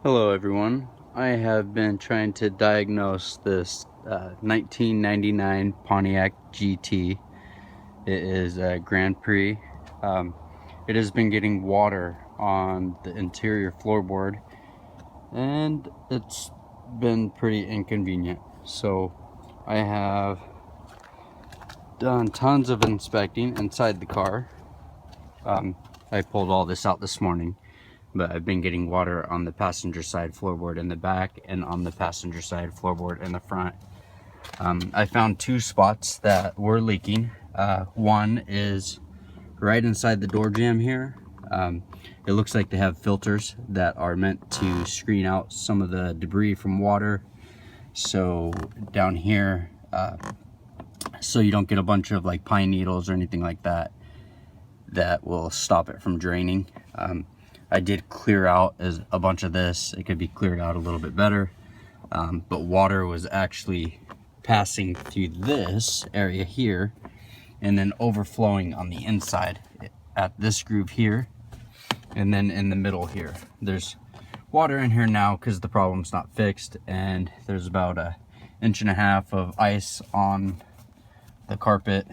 Hello everyone. I have been trying to diagnose this 1999 Pontiac GT. It is a Grand Prix. It has been getting water on the interior floorboard and it's been pretty inconvenient. So I have done tons of inspecting inside the car. I pulled all this out this morning, but I've been getting water on the passenger side floorboard in the back and on the passenger side floorboard in the front. I found two spots that were leaking. One is right inside the door jamb here. It looks like they have filters that are meant to screen out some of the debris from water. So down here, so you don't get a bunch of like pine needles or anything like that that will stop it from draining. I did clear out a bunch of this. It could be cleared out a little bit better, but water was actually passing through this area here and then overflowing on the inside at this groove here and then in the middle here. There's water in here now because the problem's not fixed, and there's about 1.5 inches of ice on the carpet,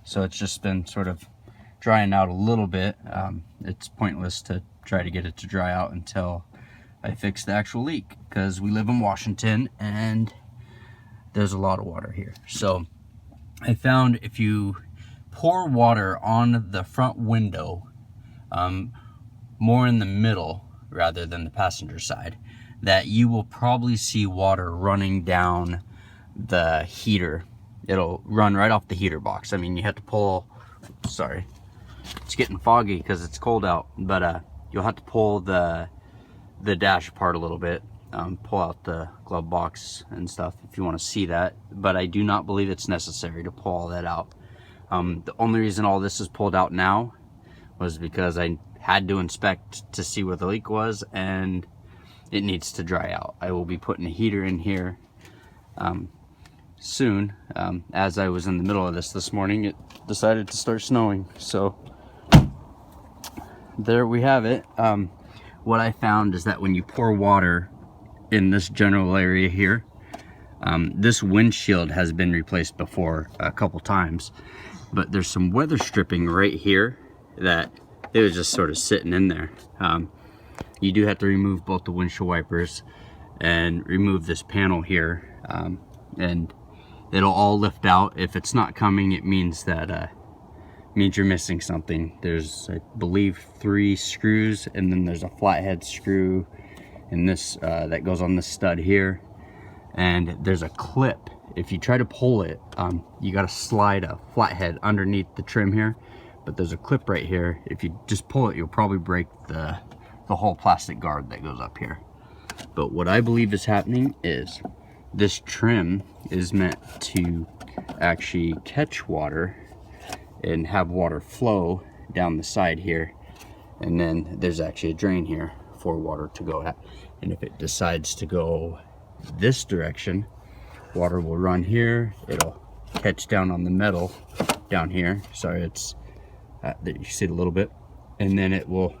so it's just been sort of drying out a little bit. It's pointless to try to get it to dry out until I fix the actual leak, because we live in Washington and there's a lot of water here. So I found if you pour water on the front window, more in the middle rather than the passenger side, that you will probably see water running down the heater. It'll run right off the heater box. I mean, you have to pull, sorry, it's getting foggy because it's cold out, but you'll have to pull the dash apart a little bit, pull out the glove box and stuff if you want to see that, but I do not believe it's necessary to pull all that out. The only reason all this is pulled out now was because I had to inspect to see where the leak was, and it needs to dry out. I will be putting a heater in here soon. As I was in the middle of this morning, it decided to start snowing, so there we have it. What I found is that when you pour water in this general area here, this windshield has been replaced before a couple times, but there's some weather stripping right here that it was just sort of sitting in there. You do have to remove both the windshield wipers and remove this panel here, and it'll all lift out. If it's not coming, it means that means you're missing something. There's, I believe, 3 screws, and then there's a flathead screw in this that goes on this stud here, and there's a clip. If you try to pull it, you got to slide a flathead underneath the trim here, but there's a clip right here. If you just pull it, you'll probably break the whole plastic guard that goes up here. But what I believe is happening is this trim is meant to actually catch water and have water flow down the side here, and then there's actually a drain here for water to go at, and if it decides to go this direction, water will run here, it'll catch down on the metal down here, sorry, it's you see it a little bit, and then it will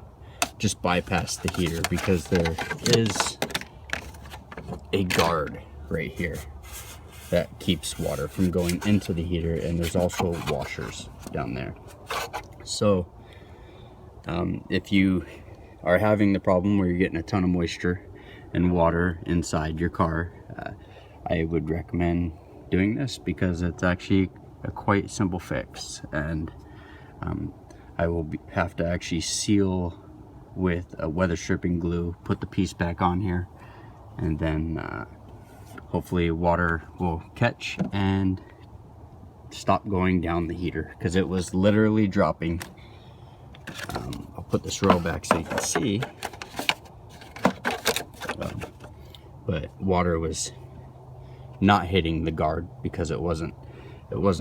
just bypass the heater, because there is a guard right here that keeps water from going into the heater, and there's also washers down there. So if you are having the problem where you're getting a ton of moisture and water inside your car, I would recommend doing this, because it's actually a quite simple fix, and I will have to actually seal with a weather stripping glue, put the piece back on here, and then hopefully water will catch and stop going down the heater, because it was literally dropping. I'll put this row back so you can see, but water was not hitting the guard because it wasn't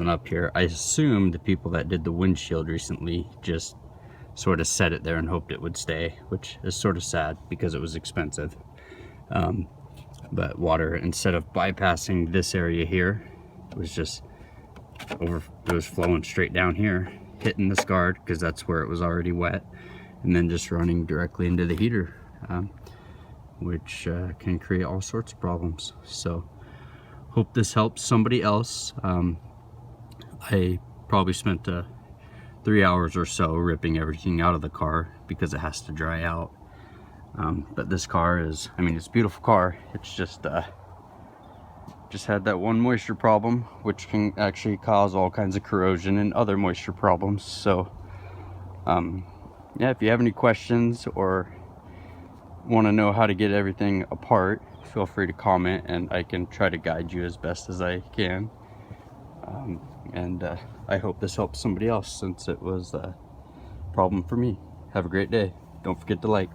up here. I assume the people that did the windshield recently just sort of set it there and hoped it would stay, which is sort of sad because it was expensive. But water, instead of bypassing this area here, it was just it was flowing straight down here, hitting this guard because that's where it was already wet, and then just running directly into the heater. which can create all sorts of problems. So hope this helps somebody else. I probably spent 3 hours or so ripping everything out of the car because it has to dry out. But this car is, I mean, it's a beautiful car. It's just had that one moisture problem, which can actually cause all kinds of corrosion and other moisture problems. So yeah, if you have any questions or want to know how to get everything apart, feel free to comment and I can try to guide you as best as I can. I hope this helps somebody else, since it was a problem for me. Have a great day. Don't forget to like.